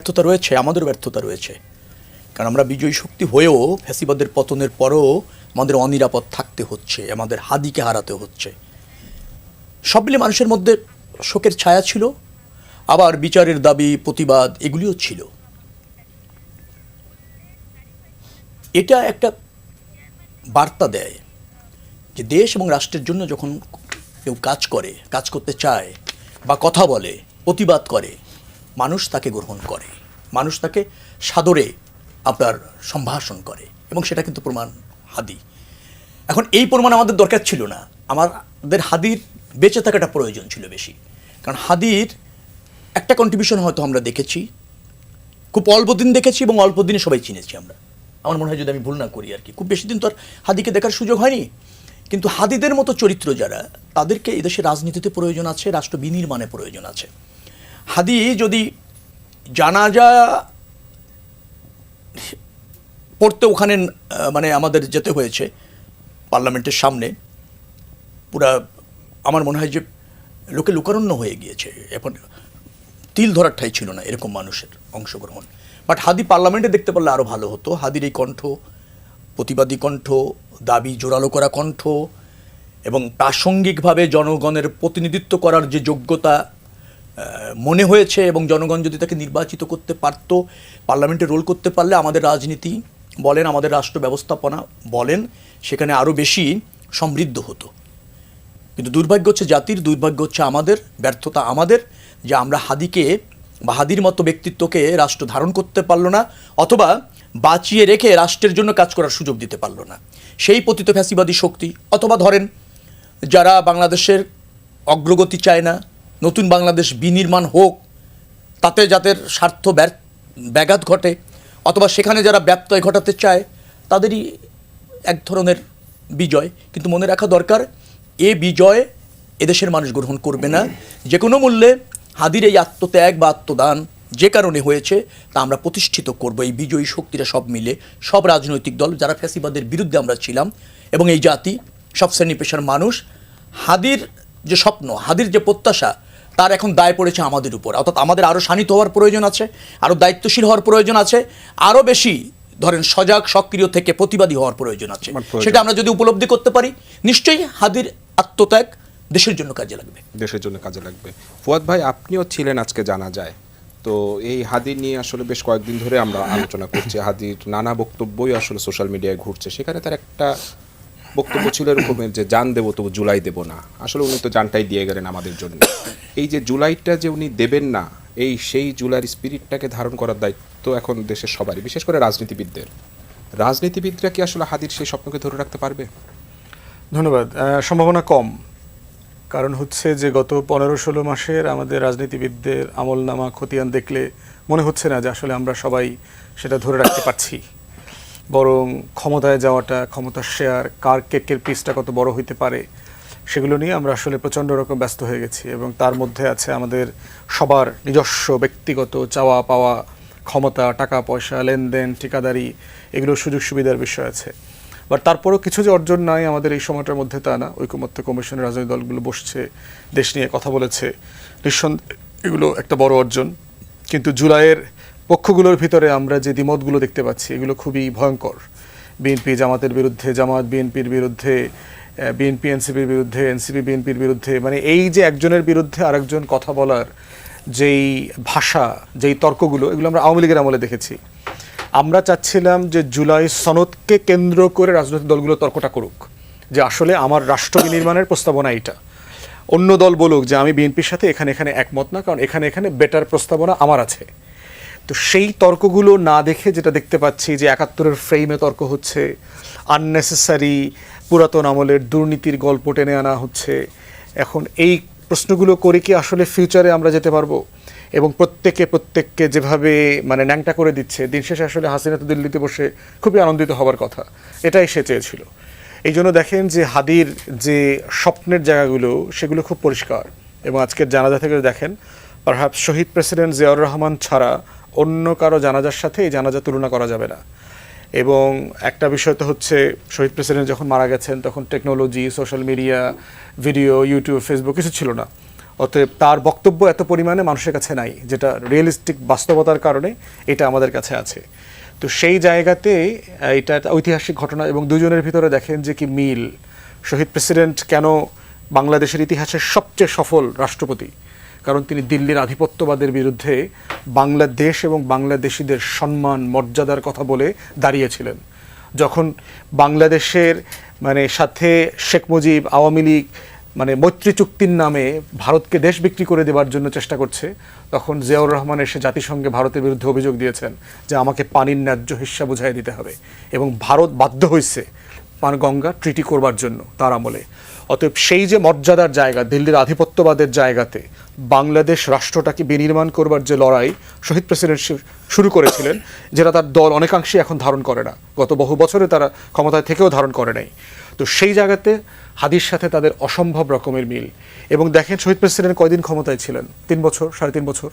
ব্যর্থতা রয়েছে, আমাদের ব্যর্থতা রয়েছে, কারণ আমরা বিজয়ী শক্তি হয়েও ফ্যাসিবাদের পতনের পরও আমাদের অনিরাপদ থাকতে হচ্ছে, আমাদের হাদিকে হারাতে হচ্ছে। সব মিলে মানুষের মধ্যে শোকের ছায়া ছিল, আবার বিচারের দাবি, প্রতিবাদ এগুলিও ছিল। এটা একটা বার্তা দেয় যে দেশ এবং রাষ্ট্রের জন্য যখন কেউ কাজ করতে চায় বা কথা বলে, প্রতিবাদ করে, মানুষ তাকে গ্রহণ করে, মানুষ তাকে সাদরে আপনার সম্ভাষণ করে, এবং সেটা কিন্তু প্রমাণ হাদি। এখন এই প্রমাণ আমাদের দরকার ছিল না, আমাদের হাদির বেঁচে থাকাটা প্রয়োজন ছিল বেশি। কারণ হাদির একটা কন্ট্রিবিউশন হয়তো আমরা দেখেছি, খুব অল্প দিন দেখেছি এবং অল্প দিনে সবাই চিনেছি আমরা। আমার মনে হয় যদি আমি ভুল না করি আর কি, খুব বেশি দিন তো আর হাদিকে দেখার সুযোগ হয়নি। কিন্তু হাদিদের মতো চরিত্র যারা, তাদেরকে এদেশের রাজনীতিতে প্রয়োজন আছে, রাষ্ট্র বিনির্মাণে প্রয়োজন আছে। হাদি যদি জানাজা পড়তে ওখানে মানে আমাদের যেতে হয়েছে পার্লামেন্টের সামনে, পুরা আমার মনে হয় যে লোকে লোকারণ্য হয়ে গিয়েছে, এখন তিল ধরার ঠাঁই ছিল না এরকম মানুষের অংশগ্রহণ। বাট হাদি পার্লামেন্টে দেখতে পারলে আরও ভালো হতো। হাদির এই কণ্ঠ, প্রতিবাদী কণ্ঠ, দাবি জোরালো করা কণ্ঠ এবং প্রাসঙ্গিকভাবে জনগণের প্রতিনিধিত্ব করার যে যোগ্যতা মনে হয়েছে, এবং জনগণ যদি তাকে নির্বাচিত করতে পারতো, পার্লামেন্টে রোল করতে পারলে আমাদের রাজনীতি বলেন, আমাদের রাষ্ট্র ব্যবস্থাপনা বলেন, সেখানে আরও বেশি সমৃদ্ধ হতো। কিন্তু দুর্ভাগ্য হচ্ছে জাতির, দুর্ভাগ্য হচ্ছে আমাদের, ব্যর্থতা আমাদের, যে আমরা হাদিকে বা হাদির মতো ব্যক্তিত্বকে রাষ্ট্র ধারণ করতে পারলো না, অথবা বাঁচিয়ে রেখে রাষ্ট্রের জন্য কাজ করার সুযোগ দিতে পারলো না। সেই পতিত ফ্যাসিবাদী শক্তি, অথবা ধরেন যারা বাংলাদেশের অগ্রগতি চায় না, নতুন বাংলাদেশ বিনির্মাণ হোক, তাতে যাদের স্বার্থ ব্যাঘাত ঘটে, অথবা সেখানে যারা ব্যত্যয় ঘটাতে চায়, তাদেরই এক ধরনের বিজয়। কিন্তু মনে রাখা দরকার, এ বিজয় এদেশের মানুষ গ্রহণ করবে না। যে কোনো মূল্যে হাদির এই আত্মত্যাগ বা আত্মদান যে কারণে হয়েছে, তা আমরা প্রতিষ্ঠিত করব। এই বিজয়ী শক্তিরা সব মিলে, সব রাজনৈতিক দল, যারা ফ্যাসিবাদের বিরুদ্ধে আমরা ছিলাম, এবং এই জাতি, সব শ্রেণী পেশার মানুষ, হাদির যে স্বপ্ন, হাদির যে প্রত্যাশা, তার এখন দায় পড়েছে আমাদের উপর। অর্থাৎ আমাদের আরও শানিত হওয়ার প্রয়োজন আছে, আরও দায়িত্বশীল হওয়ার প্রয়োজন আছে, আরও বেশি ধরেন সজাগ, সক্রিয় থেকে প্রতিবাদী হওয়ার প্রয়োজন আছে। সেটা আমরা যদি উপলব্ধি করতে পারি, নিশ্চয়ই হাদির আত্মত্যাগ দেশের জন্য কাজে লাগবে, দেশের জন্য কাজে লাগবে। ফুয়াদ ভাই, আপনিও ছিলেন আজকে জানা যায় তো, এই হাদি নিয়ে আসলে বেশ কয়েকদিন ধরে আমরা আলোচনা করছি। হাদির নানা বক্তব্যই আসলে সোশ্যাল মিডিয়ায় ঘুরছে। সেখানে তার একটা বক্তব্য ছিল এরকমের যে জান দেবো তবু জুলাই দেব না। আসলে উনি তো জানটাই দিয়ে গেলেন আমাদের জন্য। এই যে জুলাইটা যে উনি দেবেন না, সেই জুলাইয়ের স্পিরিটটাকে ধারণ করার দায়িত্ব এখন দেশের সবারই, বিশেষ করে রাজনীতিবিদদের। রাজনীতিবিদরা কি আসলে হাদির সেই স্বপ্নকে ধরে রাখতে পারবে? ধন্যবাদ। সম্ভাবনা কম, কারণ হচ্ছে যে গত 15-16 মাসের আমাদের রাজনীতিবিদদের আমলনামা খতিয়ান দেখলে মনে হচ্ছে না যে আসলে আমরা সবাই সেটা ধরে রাখতে পারছি। বরং ক্ষমতায় যাওয়াটা, ক্ষমতার শেয়ার, কার কেকের পিসটা কত বড় হইতে পারে, সেগুলো নিয়ে আমরা আসলে প্রচণ্ড রকম ব্যস্ত হয়ে গেছি। এবং তার মধ্যে আছে আমাদের সবার নিজস্ব ব্যক্তিগত চাওয়া পাওয়া, ক্ষমতা, টাকা পয়সা, লেনদেন, ঠিকাদারি, এগুলোর সুযোগ সুবিধার বিষয় আছে। বাট তারপরেও কিছু যে অর্জন নাই আমাদের এই সময়টার মধ্যে, তা না। ঐকমত্য কমিশনের রাজনৈতিক দলগুলো বসছে, দেশ নিয়ে কথা বলেছে, নিঃসন্দেহে এগুলো একটা বড় অর্জন। কিন্তু জুলাইয়ের পক্ষগুলোর ভিতরে আমরা যে দ্বিমতগুলো দেখতে পাচ্ছি, এগুলো খুবই ভয়ঙ্কর। বিএনপি জামাতের বিরুদ্ধে, জামাত বিএনপির বিরুদ্ধে, বিএনপি এনসিপির বিরুদ্ধে, এনসিপি বিএনপির বিরুদ্ধে, মানে এই যে একজনের বিরুদ্ধে আরেকজন কথা বলার যেই ভাষা, যেই তর্কগুলো, এগুলো আমরা আওয়ামী লীগের আমলে দেখেছি। আমরা চাচ্ছিলাম যে জুলাই সনদকে কেন্দ্র করে রাজনৈতিক দলগুলো তর্কটা করুক, যে আসলে আমার রাষ্ট্র বিনির্মাণের প্রস্তাবনা এইটা। অন্য দল বলুক যে আমি বিএনপির সাথে এখানে একমত না, কারণ এখানে বেটার প্রস্তাবনা আমার আছে। তো সেই তর্কগুলো না দেখে যেটা দেখতে পাচ্ছি যে 71-এর ফ্রেমে তর্ক হচ্ছে, আননেসেসারি পুরাতন আমলের দুর্নীতির গল্প টেনে আনা হচ্ছে। এখন এই প্রশ্নগুলো করে কি আসলে ফিউচারে আমরা যেতে পারবো? এবং প্রত্যেককে যেভাবে মানে ন্যাংটা করে দিচ্ছে, দিন শেষে আসলে হাসিনা তো দিল্লিতে বসে খুবই আনন্দিত হবার কথা, এটাই সে চেয়েছিল। এই জন্য দেখেন যে হাদির যে স্বপ্নের জায়গাগুলো, সেগুলো খুব পরিষ্কার। এবং আজকের জানাজা থেকে দেখেন, পারহ্যাপস শহীদ প্রেসিডেন্ট জিয়াউর রহমান ছাড়া অন্য কারো জানাজার সাথে এই জানাজা তুলনা করা যাবে না। এবং একটা বিষয় তো হচ্ছে, শহীদ প্রেসিডেন্ট যখন মারা গেছেন তখন technology, social media, video, YouTube, Facebook কিছু ছিল না। অতএব তার বক্তব্য এত পরিমাণে মানুষের কাছে নাই, যেটা রিয়েলিস্টিক বাস্তবতার কারণে এটা আমাদের কাছে আছে। তো সেই জায়গাতে এটা একটা ঐতিহাসিক ঘটনা, এবং দুজনের ভিতরে দেখেন যে কি মিল। শহীদ প্রেসিডেন্ট কেন বাংলাদেশের ইতিহাসের সবচেয়ে সফল রাষ্ট্রপতি? কারণ তিনি দিল্লির আধিপত্যবাদের বিরুদ্ধে বাংলাদেশ এবং বাংলাদেশিদের সম্মান মর্যাদার কথা বলে দাঁড়িয়েছিলেন। যখন বাংলাদেশের সাথে শেখ মুজিব, আওয়ামী লীগ মৈত্রী চুক্তির নামে ভারতকে দেশ বিক্রি করে দেওয়ার জন্য চেষ্টা করছে, তখন জিয়াউর রহমান এসে জাতিসংঘে ভারতের বিরুদ্ধে অভিযোগ দিয়েছেন যে আমাকে পানির ন্যায্য হিস্সা বুঝাই দিতে হবে, এবং ভারত বাধ্য হয়েছে গঙ্গা ট্রিটি করবার জন্য তার আমলে। অতএব সেই যে মর্যাদার জায়গা, দিল্লির আধিপত্যবাদের জায়গাতে বাংলাদেশ রাষ্ট্রটাকে বিনির্মাণ করবার যে লড়াই শহীদ প্রেসিডেন্ট শুরু করেছিলেন, যেটা তার দল অনেকাংশে এখন ধারণ করে না, গত বহু বছরে তারা ক্ষমতায় থেকেও ধারণ করে নাই। তো সেই জায়গাতে হাদির সাথে তাদের অসম্ভব রকমের মিল। এবং দেখেন শহীদ প্রেসিডেন্ট কয়দিন ক্ষমতায় ছিলেন? 3 বছর, 3.5 বছর।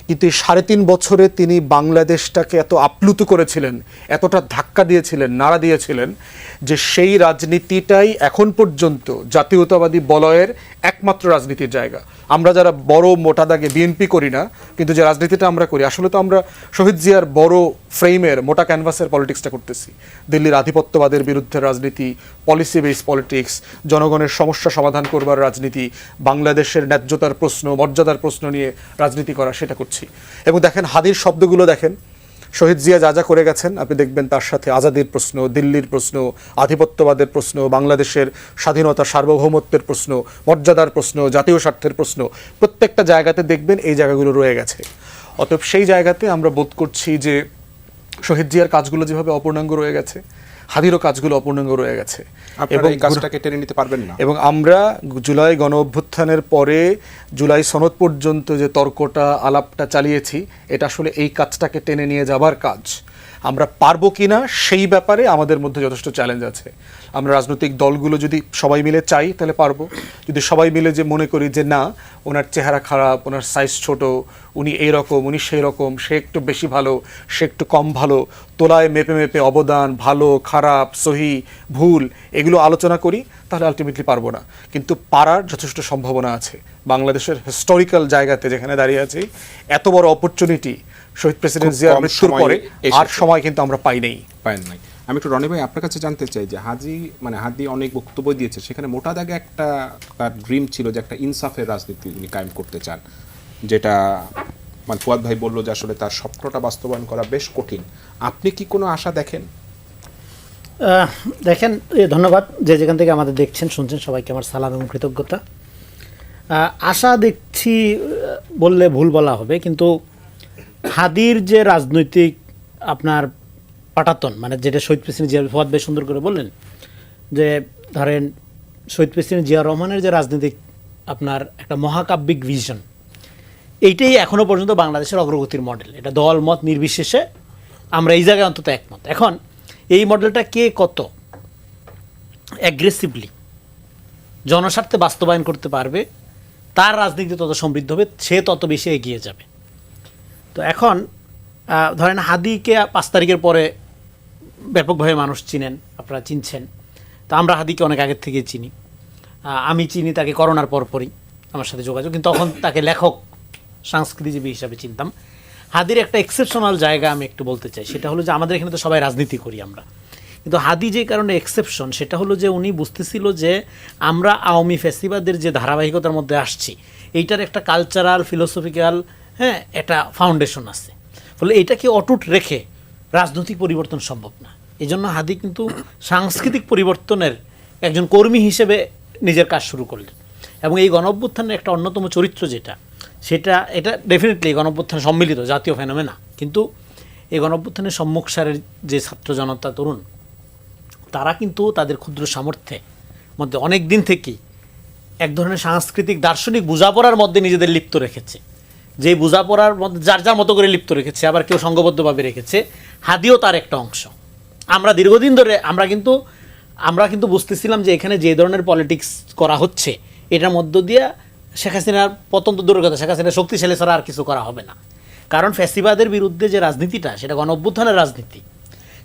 কিন্তু এই 3.5 বছরে তিনি বাংলাদেশটাকে এত আপ্লুত করেছিলেন, এতটা ধাক্কা দিয়েছিলেন, নাড়া দিয়েছিলেন, যে সেই রাজনীতিটাই এখন পর্যন্ত জাতীয়তাবাদী বলয়ের একমাত্র রাজনীতির জায়গা। আমরা যারা বড় মোটা দাগে বিএনপি করি না, কিন্তু যে রাজনীতিটা আমরা করি, আসলে তো আমরা শহীদ জিয়ার বড় ফ্রেমের মোটা ক্যানভাসের পলিটিক্সটা করতেছি। দিল্লির আধিপত্যবাদের বিরুদ্ধে রাজনীতি, পলিসি বেস পলিটিক্স, জনগণের সমস্যা সমাধান করবার রাজনীতি, বাংলাদেশের ন্যায্যতার প্রশ্ন, মর্যাদার প্রশ্ন নিয়ে রাজনীতি করা, সেটা করছি। এবং দেখেন হাদির শব্দগুলো দেখেন, শহীদ জিয়া যা যা করে গেছেন আপনি দেখবেন তার সাথে আজাদির প্রশ্ন, দিল্লির প্রশ্ন, আধিপত্যবাদের প্রশ্ন, বাংলাদেশের স্বাধীনতা সার্বভৌমত্বের প্রশ্ন, মর্যাদার প্রশ্ন, জাতীয় স্বার্থের প্রশ্ন, প্রত্যেকটা জায়গাতে দেখবেন এই জায়গাগুলো রয়ে গেছে। অতএব সেই জায়গাতে আমরা বোধ করছি যে শহীদ জিয়ার কাজগুলো যেভাবে অপূর্ণাঙ্গ রয়ে গেছে, হাদিরও কাজগুলো অপূর্ণাঙ্গ রয়ে গেছে। এবং এই কাজটাকে টেনে নিতে পারবেন না। এবং আমরা জুলাই গণ অভ্যুত্থানের পরে জুলাই সনদ পর্যন্ত যে তর্কটা, আলাপটা চালিয়েছি, এটা আসলে এই কাজটাকে টেনে নিয়ে যাবার কাজ। আমরা পারবো কিনা সেই ব্যাপারে আমাদের মধ্যে যথেষ্ট চ্যালেঞ্জ আছে। আমরা রাজনৈতিক দলগুলো যদি সবাই মিলে চাই তাহলে পারবো। যদি সবাই মিলে যে মনে করি যে না, ওনার চেহারা খারাপ, ওনার সাইজ ছোট, উনি এইরকম, উনি সেই রকম, সে একটু বেশি ভালো, সে একটু কম ভালো, তোলায় মেপে মেপে অবদান, ভালো খারাপ, সহি ভুল, এগুলো আলোচনা করি, তাহলে আলটিমেটলি পারবো না। কিন্তু পারার যথেষ্ট সম্ভাবনা আছে। বাংলাদেশের হিস্টোরিক্যাল জায়গাতে যেখানে দাঁড়িয়ে আছি, এত বড় অপরচুনিটি শহীদ প্রেসিডেন্ট জিয়ার মৃত্যুর পরে আর সময় কিন্তু আমরা পাই নাই। আমি একটু রনি ভাই আপনার কাছে জানতে চাই যে হাদি অনেক বক্তব্য দিয়েছে, সেখানে মোটা দাগে একটা তার ড্রিম ছিল যে একটা ইনসাফের রাজনীতি উনি কায়েম করতে চান, যেটা ফুয়াদ ভাই বললো যে আসলে তার স্বপ্নটা বাস্তবায়ন করা বেশ কঠিন। আপনি কি কোনো আশা দেখেন? দেখেন, ধন্যবাদ যে যেখান থেকে আমাদের দেখছেন শুনছেন, সবাইকে আমার সালাম এবং কৃতজ্ঞতা। আশা দেখছি বললে ভুল বলা হবে, কিন্তু হাদির যে রাজনৈতিক আপনার পাটাতন, যেটা শহীদ প্রেসিডেন্ট জিয়া, ফুয়াদ ভাই সুন্দর করে বললেন যে ধরেন শহীদ প্রেসিডেন্ট জিয়া রহমানের যে রাজনৈতিক আপনার একটা মহাকাব্যিক ভিশন, এইটাই এখনও পর্যন্ত বাংলাদেশের অগ্রগতির মডেল। এটা দল মত নির্বিশেষে আমরা এই জায়গায় অন্তত একমত। এখন এই মডেলটা কে কত অ্যাগ্রেসিভলি জনস্বার্থে বাস্তবায়ন করতে পারবে, তার রাজনীতি তত সমৃদ্ধ হবে, সে তত বেশি এগিয়ে যাবে। তো এখন ধরেন হাদিকে 5 তারিখের পরে ব্যাপকভাবে মানুষ চিনেন, আপনারা চিনছেন। তো আমরা হাদিকে অনেক আগের থেকে চিনি। আমি চিনি তাকে করোনার পরপরই, আমার সাথে যোগাযোগ, কিন্তু তখন তাকে লেখক, সংস্কৃতিজীবী হিসাবে চিনতাম। হাদির একটা এক্সেপশনাল জায়গা আমি একটু বলতে চাই, সেটা হলো যে আমাদের এখানে তো সবাই রাজনীতি করি আমরা, কিন্তু হাদি যে কারণে এক্সেপশন, সেটা হলো যে উনি বুঝতেছিল যে আমরা আওয়ামী ফ্যাসিবাদের যে ধারাবাহিকতার মধ্যে আসছি, এইটার একটা কালচারাল, ফিলোসফিক্যাল একটা ফাউন্ডেশন আছে, ফলে এইটাকে অটুট রেখে রাজনৈতিক পরিবর্তন সম্ভব না। এই জন্য হাদি কিন্তু সাংস্কৃতিক পরিবর্তনের একজন কর্মী হিসেবে নিজের কাজ শুরু করলেন। এবং এই গণঅভ্যুত্থানের একটা অন্যতম চরিত্র এটা ডেফিনেটলি এই গণঅভ্যুত্থানে সম্মিলিত জাতীয় ফেনোমেনা, কিন্তু এই গণঅভ্যুত্থানের সম্মুখ সারের যে ছাত্র জনতা, তরুণ, তারা কিন্তু তাদের ক্ষুদ্র সামর্থ্যে মধ্যে অনেক দিন থেকেই এক ধরনের সাংস্কৃতিক দার্শনিক বোঝাপড়ার মধ্যে নিজেদের লিপ্ত রেখেছে। যে বোঝাপড়ার মধ্যে যার যার মতো করে লিপ্ত রেখেছে, আবার কেউ সংঘবদ্ধভাবে রেখেছে। হাদিও তার একটা অংশ। আমরা দীর্ঘদিন ধরে আমরা কিন্তু বুঝতেছিলাম যে এখানে যে ধরনের পলিটিক্স করা হচ্ছে, এটার মধ্য দিয়ে শেখ হাসিনার পতন তো দূরের কথা, শেখ হাসিনার শক্তিশালী ছাড়া আর কিছু করা হবে না। কারণ ফ্যাসিবাদের বিরুদ্ধে যে রাজনীতিটা, সেটা গণঅভ্যুত্থানের রাজনীতি,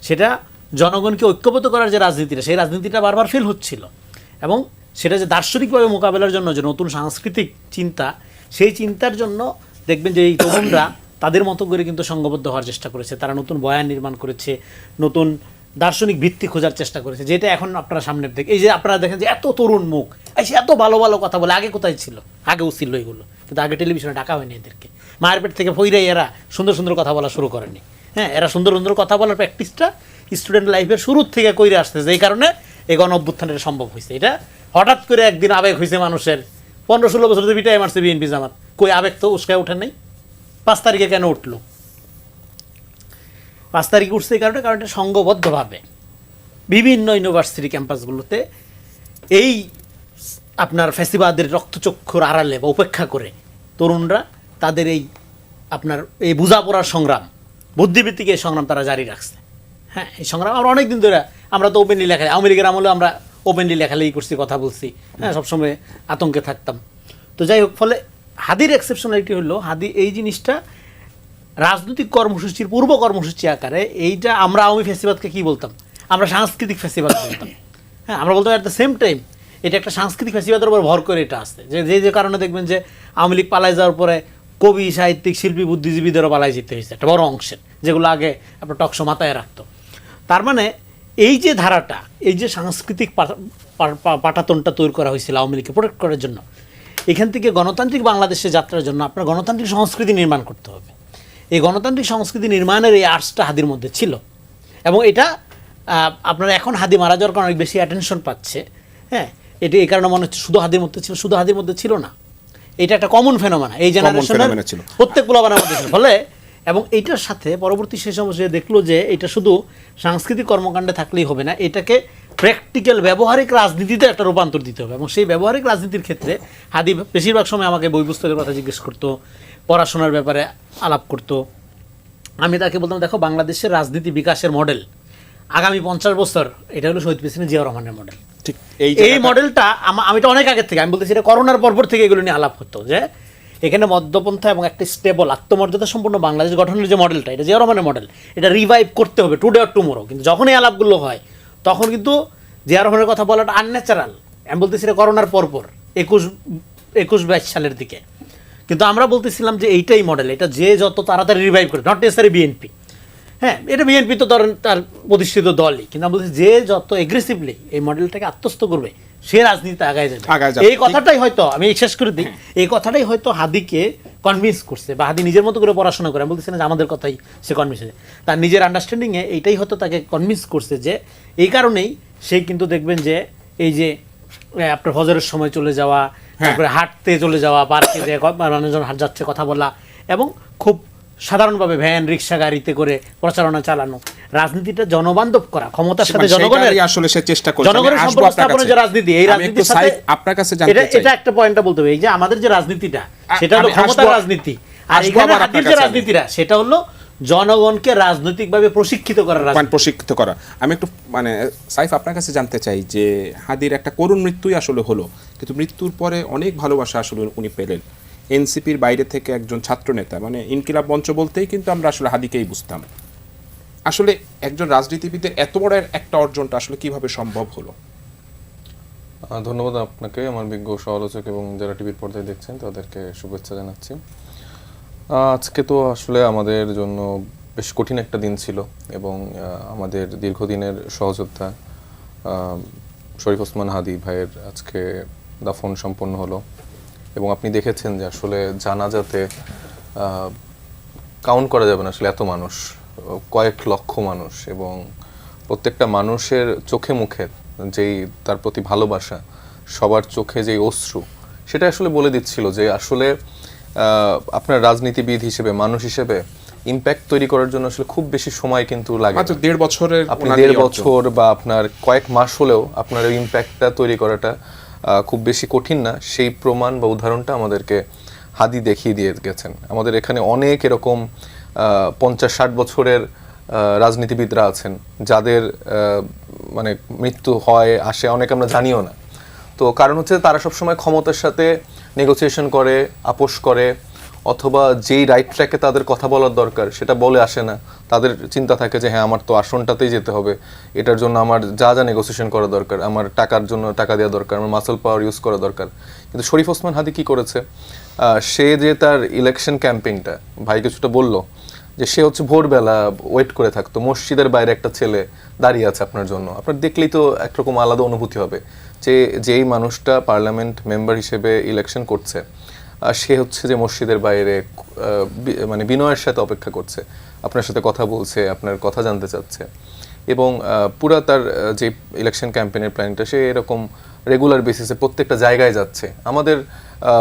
সেটা জনগণকে ঐক্যবদ্ধ করার যে রাজনীতিটা, সেই রাজনীতিটা বারবার ফেল হচ্ছিল। এবং সেটা যে দার্শনিকভাবে মোকাবেলার জন্য যে নতুন সাংস্কৃতিক চিন্তা, সেই চিন্তার জন্য দেখবেন যে এই তরুণরা তাদের মতো করে কিন্তু সংঘবদ্ধ হওয়ার চেষ্টা করেছে, তারা নতুন বয়ান নির্মাণ করেছে, নতুন দার্শনিক ভিত্তি খোঁজার চেষ্টা করেছে, যেটা এখন আপনারা সামনে দেখে এই যে আপনারা দেখেন যে এত তরুণ মুখ এসে এত ভালো ভালো কথা বলে। আগে কোথায় ছিল? আগেও ছিল এগুলো, কিন্তু আগে টেলিভিশনে ডাকা হয়নি এদেরকে। মায়ের পেট থেকে ফইরাই এরা সুন্দর সুন্দর কথা বলা শুরু করেনি। হ্যাঁ, এরা সুন্দর সুন্দর কথা বলার প্র্যাকটিসটা স্টুডেন্ট লাইফের শুরুর থেকে কইরে আসতেছে, এই কারণে এই গণ অভ্যুত্থানটা সম্ভব হয়েছে। এটা হঠাৎ করে একদিন আবেগ হয়েছে মানুষের। 15-16 বছর ধরে বিটায় মারছে বিএনপি জামাত, কই আবেগ তো উস্কায় ওঠে নাই। 5 তারিখে কেন উঠলো? 5 তারিখে উঠছে এই কারণে, কারণ এটা সংঘবদ্ধভাবে বিভিন্ন ইউনিভার্সিটি ক্যাম্পাসগুলোতে এই আপনার ফ্যাসিবাদের রক্তচক্ষুর আড়ালে বা উপেক্ষা করে তরুণরা তাদের এই আপনার এই বোঝাপড়ার সংগ্রাম, বুদ্ধিবৃত্তিক এই সংগ্রাম তারা জারি রাখছে। হ্যাঁ, এই সংগ্রাম আমরা অনেক দিন ধরে, আমরা তো ওপেনলি লেখা, আওয়ামী লীগের আমলে আমরা ওপেনলি লেখালেখি করছি, কথা বলছি, হ্যাঁ, সবসময় আতঙ্কে থাকতাম। তো যাই হোক, ফলে হাদির এক্সেপশনালিটি হলো, হাদি এই জিনিসটা রাজনৈতিক কর্মসূচির পূর্ব কর্মসূচি আকারে, এইটা আমরা আওয়ামী ফ্যাসিবাদকে কী বলতাম? আমরা সাংস্কৃতিক ফ্যাসিবাদ বলতাম। হ্যাঁ, আমরা বলতাম অ্যাট দ্য সেম টাইম এটা একটা সাংস্কৃতিক ফ্যাসিবাদের উপর ভর করে এটা আসছে, যে কারণে দেখবেন যে আওয়ামী লীগ পালায় যাওয়ার পরে কবি, সাহিত্যিক, শিল্পী, বুদ্ধিজীবীদেরও পালায় যেতে হয়েছে একটা বড় অংশের, যেগুলো আগে আপনার টকশো মাথায় রাখতো। তার মানে এই যে ধারাটা, এই যে সাংস্কৃতিক পাটাতনটা তৈরি করা হয়েছিল আওয়ামী লীগকে প্রোটেক্ট করার জন্য, এখান থেকে গণতান্ত্রিক বাংলাদেশে যাত্রার জন্য আপনার গণতান্ত্রিক সংস্কৃতি নির্মাণ করতে হবে। এই গণতান্ত্রিক সংস্কৃতি নির্মাণের এই আর্টসটা হাদির মধ্যে ছিল, এবং এটা আপনার এখন হাদি মারা যাওয়ার কারণে অনেক বেশি অ্যাটেনশন পাচ্ছে। হ্যাঁ, এটা এই কারণে মনে হচ্ছে শুধু হাদির মধ্যে ছিল, শুধু হাদির মধ্যে ছিল না, এটা একটা কমন ফেনোমেনা এই জেনারেশনের প্রত্যেক পোলাপানের মধ্যে ছিল। ফলে এবং এইটার সাথে পরবর্তী শেষ অবস্থায় দেখলো যে এটা শুধু সাংস্কৃতিক কর্মকাণ্ডে থাকলেই হবে না, এটাকে প্র্যাকটিক্যাল ব্যবহারিক রাজনীতিতে একটা রূপান্তর দিতে হবে। এবং সেই ব্যবহারিক রাজনীতির ক্ষেত্রে হাদি বেশিরভাগ সময় আমাকে বই পুস্তকের কথা জিজ্ঞেস করতো, পড়াশোনার ব্যাপারে আলাপ করতো। আমি তাকে বলতাম, দেখো বাংলাদেশের রাজনীতি বিকাশের মডেল আগামী 50 বছর এটা হলো শহীদ প্রেসিডেন্ট জিয়াউর রহমানের মডেল। ঠিক এই মডেলটা আমি তো অনেক আগের থেকে আমি বলতেছি, এটা করোনার পরপর থেকে এগুলো নিয়ে আলাপ হতো, যে এখানে মধ্যপন্থা এবং একটা স্টেবল আত্মমর্যাদা সম্পূর্ণ বাংলাদেশ গঠনের যে মডেলটা, এটা জিয়াউর রহমানের মডেল, এটা রিভাইভ করতে হবে টুডে অর টুমোরো। কিন্তু যখন এই আলাপগুলো হয় তখন কিন্তু জিয়াউর রহমানের কথা বলাটা আনন্যাচারাল। আমি বলতেছি এটা করোনার পরপর 21-22 সালের দিকে। কিন্তু আমরা বলতেছিলাম যে এইটাই মডেল, এটা যে যত তাড়াতাড়ি রিভাইভ করে, নট নেসেসারি বিএনপি। হ্যাঁ, এটা বিএনপি তো ধরেন তার প্রতিষ্ঠিত দলই, কিন্তু আমি বলছি যে যত এগ্রেসিভলি এই মডেলটাকে আত্মস্থ করবে সে রাজনীতিতে আগায় যাবে। এই কথাটাই হয়তো আমি শেষ করে দিই, এই কথাটাই হয়তো হাদিকে কনভিন্স করছে, বা হাদি নিজের মতো করে পড়াশোনা করে, আমি বলতেছি না যে আমাদের কথাই সে কনভিন্স হয়েছে, তার নিজের আন্ডারস্ট্যান্ডিংয়ে এইটাই হয়তো তাকে কনভিন্স করছে, যে এই কারণেই সে কিন্তু দেখবেন যে এই যে আপনার ফজরের সময় চলে যাওয়া, তারপরে হাঁটতে চলে যাওয়া, পার্কে যে মানুষজন হাঁট যাচ্ছে কথা বলা, এবং খুব সাধারণভাবে ভ্যান রিক্সা গাড়িতে করে প্রচারণা চালানো, রাজনীতিটা জনবান্ধব করা, ক্ষমতার সাথে জনগণের আসলে সে চেষ্টা করছে। জনগণের সম্পর্ক স্থাপনের যে রাজনীতি, এই রাজনীতির সাথে আপনার কাছে জানতে চাই, এটা একটা পয়েন্টটা বলতে হবে, এই যে আমাদের যে রাজনীতিটা সেটা হলো ক্ষমতার রাজনীতি, আর এখানে হাদির যে রাজনীতিটা সেটা হলো জনগণকে রাজনৈতিকভাবে প্রশিক্ষিত করা। আমি একটু সাইফ আপনার কাছে জানতে চাই যে হাদির একটা করুণ মৃত্যুই আসলে হলো, কিন্তু মৃত্যুর পরে অনেক ভালোবাসা আসলে উনি পেলেন এনসিপির বাইরে থেকে একজন ছাত্র নেতা, ইনকিলাব মঞ্চ বলতেই কিন্তু আমরা আসলে হাদিকেই বুঝতাম। আসলে একজন রাজনীতিবিদের এত বড় একটা অর্জনটা আসলে কিভাবে সম্ভব হলো? ধন্যবাদ আপনাকে, আমার বিজ্ঞ সমালোচক এবং যারা টিভির পর্দায় দেখছেন তাদেরকে শুভেচ্ছা জানাচ্ছি। আজকে তো আসলে আমাদের জন্য বেশ কঠিন একটা দিন ছিল, এবং আমাদের দীর্ঘদিনের সহযোদ্ধা শরীফ ওসমান হাদি ভাইয়ের আজকে দাফন সম্পন্ন হলো। এবং আপনি দেখেছেন যে আসলে জানাজাতে কাউন্ট করা যাবে না আসলে এত মানুষ, কয়েক লক্ষ মানুষ, এবং প্রত্যেকটা মানুষের চোখে মুখে যেই তার প্রতি ভালোবাসা, সবার চোখে যেই অশ্রু, সেটা আসলে বলে দিচ্ছিল যে আসলে আপনার রাজনীতিবিদ হিসেবে, মানুষ হিসেবে ইম্প্যাক্ট তৈরি করার জন্য আসলে খুব বেশি সময় কিন্তু লাগে না। 1.5 বছরের, আপনি 1.5 বছর বা আপনার কয়েক মাস হলেও আপনার ওই ইম্প্যাক্টটা তৈরি করাটা খুব বেশি কঠিন না। সেই প্রমাণ বা উদাহরণটা আমাদেরকে হাদি দেখিয়ে দিয়ে গেছেন। আমাদের এখানে অনেক এরকম 50-60 বছরের রাজনীতিবিদরা আছেন যাদের মৃত্যু হয়, আসে, অনেক আমরা জানিও না। তো কারণ হচ্ছে তারা সবসময় ক্ষমতার সাথে নেগোসিয়েশন করে, আপোষ করে, অথবা যেই রাইট ট্র্যাকে তাদের কথা বলার দরকার সেটা বলে আসে না। তাদের চিন্তা থাকে যে হ্যাঁ আমার তো আসনটাতেই যেতে হবে, এটার জন্য আমার যা যা নেগোসিয়েশন করা দরকার, আমার টাকার জন্য টাকা দেওয়া দরকার, আমার মাসল পাওয়ার ইউজ করা দরকার। কিন্তু শরীফ ওসমান হাদি কি করেছে, সে যে তার ইলেকশন ক্যাম্পেইনটা ভাই কিছুটা বললো যে সে হচ্ছে ভোরবেলা ওয়েট করে থাকতো, মসজিদের বাইরে একটা ছেলে দাঁড়িয়ে আছে আপনার জন্য, আপনার দেখলেই তো একরকম আলাদা অনুভূতি হবে যে যেই মানুষটা পার্লামেন্ট মেম্বার হিসেবে ইলেকশন করছে সে হচ্ছে যে মসজিদের বাইরে মানে বিনয়ের সাথে অপেক্ষা করছে, আপনার সাথে কথা বলছে, আপনার কথা জানতে চাচ্ছে। এবং পুরা তার যে ইলেকশন ক্যাম্পেইনের প্ল্যানটা সে এরকম রেগুলার বেসিসে প্রত্যেকটা জায়গায় যাচ্ছে। আমাদের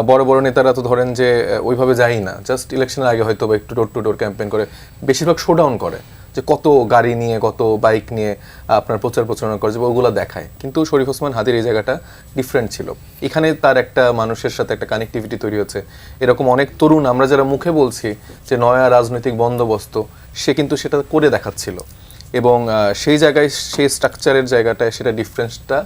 বড় বড় নেতারা তো ধরেন যে ওইভাবে যায়ই না, জাস্ট ইলেকশনের আগে হয়তো বা একটু ডোর টু ডোর ক্যাম্পেইন করে, বেশিরভাগ শোডাউন করে যে কত গাড়ি নিয়ে কত বাইক নিয়ে আপনার প্রচার প্রচারণা করে, যে ওগুলো দেখায়। কিন্তু শরীফ ওসমান হাদির এই জায়গাটা ডিফারেন্ট ছিল, এখানে তার একটা মানুষের সাথে একটা কানেক্টিভিটি তৈরি হচ্ছে। এরকম অনেক তরুণ আমরা যারা মুখে বলছি যে নয়া রাজনৈতিক বন্দোবস্ত, সে কিন্তু সেটা করে দেখাচ্ছিল। এবং সেই জায়গায় সেই স্ট্রাকচারের জায়গাটায় সেটা ডিফারেন্সটা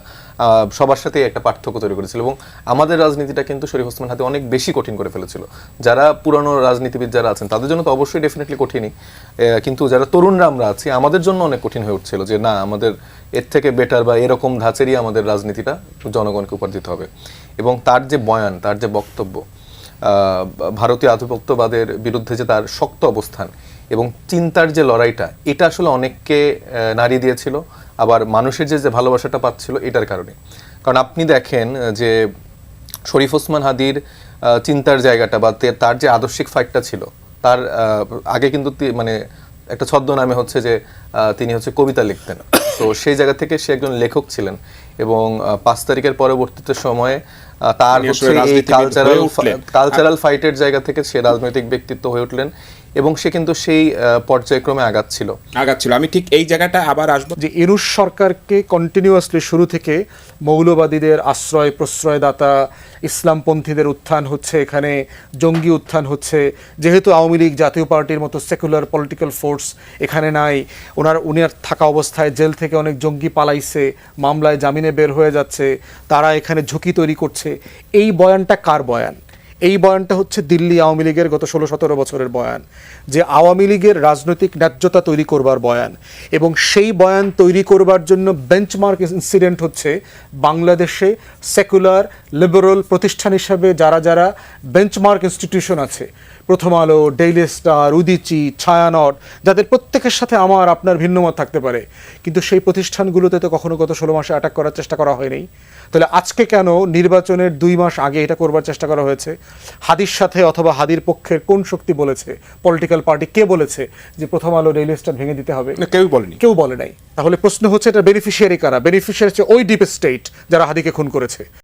সবার সাথে একটা পার্থক্য তৈরি করেছিল। এবং আমাদের রাজনীতিটা কিন্তু শরীফ ওসমান হাদি অনেক বেশি কঠিন করে ফেলেছিল। যারা পুরানো রাজনীতিবিদ যারা আছেন তাদের জন্য তো অবশ্যই ডেফিনেটলি কঠিনই, কিন্তু যারা তরুণরা আমরা আছি আমাদের জন্য অনেক কঠিন হয়ে উঠছিল যে না, আমাদের এর থেকে বেটার বা এরকম ধাঁচেরই আমাদের রাজনীতিটা জনগণকে উপহার দিতে হবে। এবং তার যে বয়ান, তার যে বক্তব্য, ভারতীয় আধিপত্যবাদের বিরুদ্ধে যে তার শক্ত অবস্থান এবং চিন্তার যে লড়াইটা, এটা আসলে অনেককে নাড়িয়ে দিয়েছিল। আবার মানুষের যে ভালোবাসাটা পাচ্ছিল এটার কারণে। কারণ আপনি দেখেন যে শরীফ ওসমান হাদির চিন্তার জায়গাটা বা তার যে আদর্শিক ফাইটটা ছিল, তার আগে কিন্তু মানে একটা ছদ্মনামে হচ্ছে যে তিনি হচ্ছে কবিতা লিখতেন। তো সেই জায়গা থেকে সে একজন লেখক ছিলেন। এবং ৫ তারিখের পরবর্তীতে সময়ে তার হচ্ছে এই কালচারাল ফাইটের জায়গা থেকে সে রাজনৈতিক ব্যক্তিত্ব হয়ে উঠলেন এবং সে কিন্তু সেই পর্যায়ক্রমে আগাচ্ছিল। আমি ঠিক এই জায়গাটা আবার আসবো যে ইউনূস সরকারকে কন্টিনিউয়াসলি শুরু থেকে মৌলবাদীদের আশ্রয় প্রশ্রয়দাতা, ইসলামপন্থীদের উত্থান হচ্ছে, এখানে জঙ্গি উত্থান হচ্ছে। যেহেতু আওয়ামী লীগ জাতীয় পার্টির মতো সেকুলার পলিটিক্যাল ফোর্স এখানে নাই, ওনার থাকা অবস্থায় জেল থেকে অনেক জঙ্গি পালাইছে, মামলায় জামিনে বের হয়ে যাচ্ছে, তারা এখানে ঝুঁকি তৈরি করছে। এই বয়ানটা কার বয়ান? এই বয়ানটা হচ্ছে দিল্লি আওয়ামী লীগের গত ১৬-১৭ বছরের বয়ান, যে আওয়ামী লীগের রাজনৈতিক ন্যায্যতা তৈরি করবার বয়ান। এবং সেই বয়ান তৈরি করবার জন্য বেঞ্চমার্ক ইনসিডেন্ট হচ্ছে বাংলাদেশে সেকুলার লিবারেল প্রতিষ্ঠান হিসাবে যারা যারা বেঞ্চমার্ক ইনস্টিটিউশন আছে, প্রথম আলো, ডেইলি স্টার, উদীচি, ছায়ানট, যাদের প্রত্যেকের সাথে আমার আপনার ভিন্নমত থাকতে পারে, কিন্তু সেই প্রতিষ্ঠানগুলোতে তো কখনো গত ১৬ মাসে অ্যাটাক করার চেষ্টা করা হয়নি। তাহলে আজকে কেন নির্বাচনের ২ মাস আগে এটা করবার চেষ্টা করা হয়েছে? হাদির সাথে অথবা হাদির পক্ষের কোন শক্তি বলেছে, পলিটিক্যাল পার্টি কে বলেছে যে প্রথম আলো, ডেইলি স্টার ভেঙে দিতে হবে? কেউ বলে নাই। তাহলে প্রশ্ন হচ্ছে এটা বেনিফিশিয়ারি কারা? বেনিফিশিয়ারি হচ্ছে ওই ডিপ স্টেট যারা হাদিকে খুন করেছে।